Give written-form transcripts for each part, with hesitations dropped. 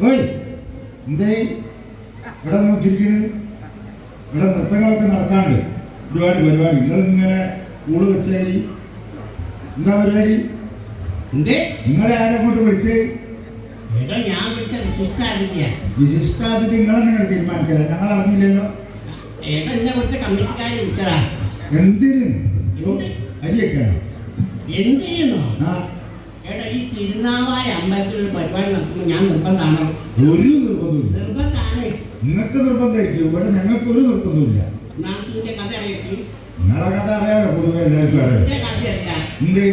ഓയ് എന്തേ ഇവിടെ നോക്കിയിരിക്കണ്? ഇവിടെ നൃത്തങ്ങളൊക്കെ നടക്കാണ്ട് ഒരുപാട് പരിപാടി. നിങ്ങളിങ്ങനെ ഊള് വെച്ചായി എന്താ പരിപാടി? നിങ്ങളെ ആരെ കൊണ്ട് വിളിച്ചേ? വിശിഷ്ടാതിഥി നിങ്ങൾ നിങ്ങൾ തീരുമാനിക്കല, ഞങ്ങൾ അറിഞ്ഞില്ലല്ലോ. എന്തിന് അരിയൊക്കെയാണോ? ഈ തിരുനാവായ അമ്പലത്തിൽ ഒരു പരിപാടി നടത്തുമ്പോൾ ഞാൻ നിർബന്ധമാണോ? ഒരു നിർബന്ധമില്ല. നിർബന്ധമാണ്. നിങ്ങൾക്ക് നിർബന്ധമായിരിക്കും, ഇവിടെ ഞങ്ങൾക്ക് ഒരു നിർബന്ധമില്ല. നാട്ടിന്റെ കഥ അറിയാം. നിങ്ങളെ കഥ അറിയാലോ, പൊതുവെ എല്ലാവർക്കും അറിയാം. കഥയല്ല എന്ത്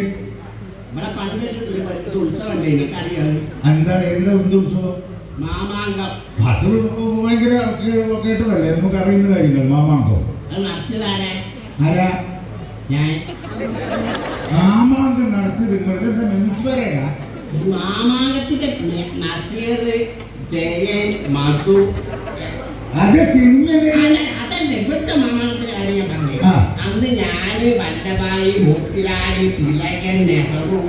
ഇവിടെ പണ്ട് ഒരു ഉത്സവം ഉണ്ട്, നിങ്ങൾക്ക് അറിയാം. എന്താണ്? എന്താ ഉത്സവം? മാമാങ്കം. അത് ഭയങ്കര കേട്ടതല്ലേ, നമുക്ക് അറിയുന്ന കാര്യങ്ങൾ. മാമാങ്കം അത് നടത്തിയതാരാ? ആരാ? ഞാൻ. മാമാങ്കം നടത്തിയത് നിങ്ങളുടെ മെൻസ്വരേടാ? മാമാങ്കത്തിന്റെ നസീർ, ജയൻ, മധു. അത് സിനിമയിലെ അതല്ല, ഇവിടുത്തെ മാമാങ്കത്തിന്റെ കാര്യം ഞാൻ പറഞ്ഞു. അന്ന് ഞാന്, വല്ലഭായി, മോത്തിലാലി, തിലകൻ, നെഹ്റു,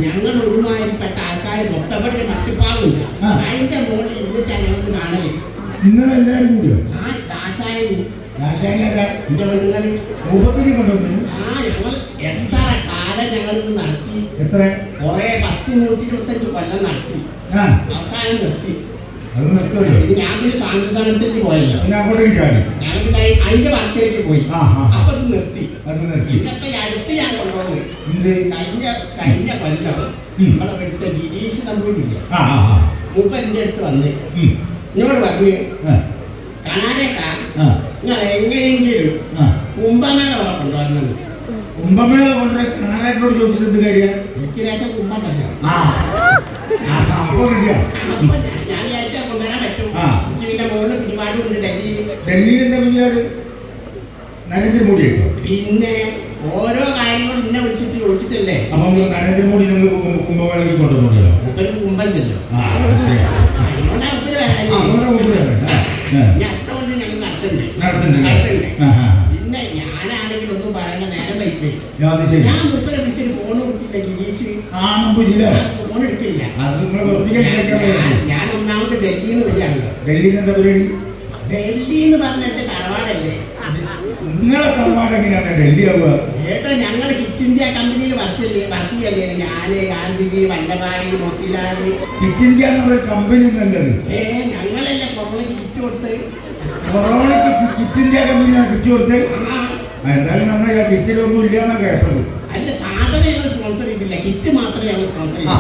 ഞങ്ങൾ ഒരുമാതിരിപ്പെട്ട ആൾക്കാർ മൊത്തപ്പെട്ട മറ്റുപാടുണ്ട്. അതിന്റെ മുകളിൽ ഇരുന്നിട്ട് ഞങ്ങൾക്ക് കാണല്. നിങ്ങളെല്ലാരും കൂടിയോ? ആ ദാസായി എന്റെ പെണ്ണുങ്ങൾ കൊണ്ടുവന്നു. ഞങ്ങൾ എത്ര കാലം ഞങ്ങളിത് നടത്തി. എത്ര? കുറെ 10-125 കൊല്ലം നടത്തി. അവസാനം നിർത്തി. അത് നിർത്തുമല്ലോ. ഞാൻ പിന്നെ സ്വാതന്ത്ര്യത്തിലേക്ക് പോയല്ലോ, അങ്ങോട്ടേക്ക് ചാടി. ഞാൻ പിന്നെ അതിന്റെ വർക്കിലേക്ക് പോയി. അപ്പൊ അത് നിർത്തി. ഇതൊക്കെ അടുത്ത് ഞാൻ കൊണ്ടുവന്നു. കഴിഞ്ഞ കൊല്ലം നമ്മളെ എടുത്ത ഗിരീഷ് നമ്പൂരില്ലേ, മൂപ്പ എന്റെ അടുത്ത് വന്ന് എന്നോട് പറഞ്ഞ്, കാണാനേട്ടാ നിങ്ങൾ എങ്ങനെയെങ്കിലും കുംഭമേള അവിടെ കൊണ്ടുവരണം. കുംഭമേള കൊണ്ടുപോയി കാണാനായിട്ടോട് ചോദിച്ചിട്ട് എന്ത് കാര്യം? എനിക്ക് ശേഷം കുംഭമല്ല. ഞാൻ വിചാരിച്ചാൽ കൊണ്ടുവരാൻ പറ്റും. പിന്നെ മുകളിൽ പിടിപാടുണ്ട് ഡൽഹിയിൽ. ഡൽഹിയിൽ എന്താ പിടിപാട്? നരേന്ദ്രമോദി ആയിട്ടോ? പിന്നെ ഓരോ കാര്യങ്ങളും ഇന്നെ വിളിച്ചിട്ട് ചോദിച്ചിട്ടല്ലേ. അപ്പൊ നരേന്ദ്രമോദി നിങ്ങൾ കുംഭമേളയ്ക്ക് കൊണ്ടുപോകണല്ലോ. ഒരു കുംഭല്ലല്ലോ. പിന്നെ ഞാനാണെങ്കിൽ ഒന്നും പറയണ്ട, നേരം വൈപ്പോയി. ഞാൻ മുപ്പരെ വിളിച്ചൊരു ഫോൺ കൊടുക്കില്ല ഗിരീഷ്. ഫോൺ എടുക്കില്ല. ഞാൻ ഒന്നാമത് ഡൽഹിന്ന് വരികയാണല്ലോ. ഡൽഹിന്ന് എന്താ പരിപാടി? ഡൽഹി എന്ന് പറഞ്ഞ എന്റെ തറവാടല്ലേ. നിങ്ങളെ തറവാട് എങ്ങനെയാണ് ഡൽഹി ആവുക? ഏട്ടാ, ഞങ്ങൾ കിറ്റ് ഇന്ത്യ കമ്പനിയിൽ വർക്ക് ചെയ്യല്ലേ. ഞാന്, ഗാന്ധിജി, വല്ലഭായി, മോത്തിലാല്. കിറ്റ് ഇന്ത്യ എന്നുള്ള കമ്പനി നല്ലത്. ഞങ്ങളല്ലേ കൊറോണയ്ക്ക് കിറ്റ് കൊടുത്ത്. കൊറോണയ്ക്ക് കിറ്റ് ഇന്ത്യ കമ്പനിയാണ് കിറ്റ് കൊടുത്ത്. എന്തായാലും നന്നായി. ആ കിറ്റിലൊന്നും ഇല്ലാന്നാ കേട്ടത്. അല്ല, സാധനം ഞങ്ങൾ സ്പോൺസർ ചെയ്തില്ല, കിറ്റ് മാത്രമേ ഞങ്ങൾ സ്പോൺസർ ചെയ്തു.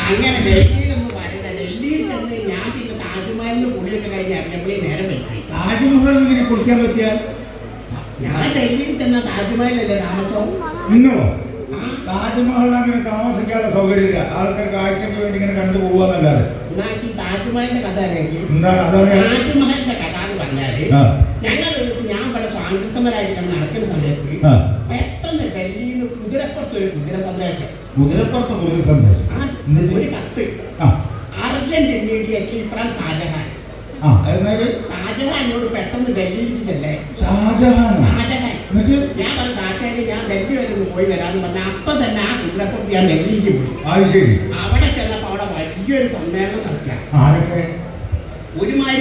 അങ്ങനെ ഡൽഹിയിലൊന്നും പറയണ്ട. ഡൽഹിയിൽ ചെന്ന് ഞാൻ പിന്നെ താജ്മഹലിന് കുളിയൊക്കെ കഴിഞ്ഞ് ഇറങ്ങിയപ്പോഴേ നേരം പറ്റി. താജ്മഹലിൽ ഇങ്ങനെ കുളിക്കാൻ പറ്റിയാൽ? ഞാൻ ഡൽഹിയിൽ ചെന്ന താജ്മഹലല്ലേ താമസം. നിങ്ങളോ? താജ്മഹലിൽ അങ്ങനെ താമസിക്കാനുള്ള സൗകര്യമില്ല. ആൾക്കാർ കാഴ്ചക്ക് വേണ്ടി ഇങ്ങനെ കണ്ടു പോവാന്നല്ലാതെ. താജ്മഹലിന്റെ കഥ എന്താണ്? താജ്മഹലിന്റെ കഥ എന്ന് പറഞ്ഞാല്, ഞാൻ ഇവിടെ സ്വാതന്ത്ര്യ സമരമായിട്ട് നടക്കുന്ന സമയത്ത് പെട്ടെന്ന് ഡൽഹിയിൽ നിന്ന് കുതിരപ്പുറത്തൊരു കുതിര സന്ദേശം. ഒരു കത്ത് അർജന്റ് ഇമ്മീഡിയറ്റ്ലി ഫ്രം ഷാജഹാൻ. ഷാജഹാനോട് പെട്ടെന്ന് ഡൽഹിയിലേക്ക് ചെല്ലേ. ഷാജഹാൻ ഞാൻ പറഞ്ഞു, ദാശാരി ഞാൻ ഡൽഹി വരെ ഒന്ന് പോയി വരാന്ന് പറഞ്ഞ അപ്പൊ തന്നെ ആ കുതിരപ്പുറത്ത് ഞാൻ ഡൽഹിക്ക് പോയി. അവിടെ ചെന്നപ്പോ അവിടെ വലിയൊരു സമ്മേളനം നടത്തിയ ഒരുമാതിരി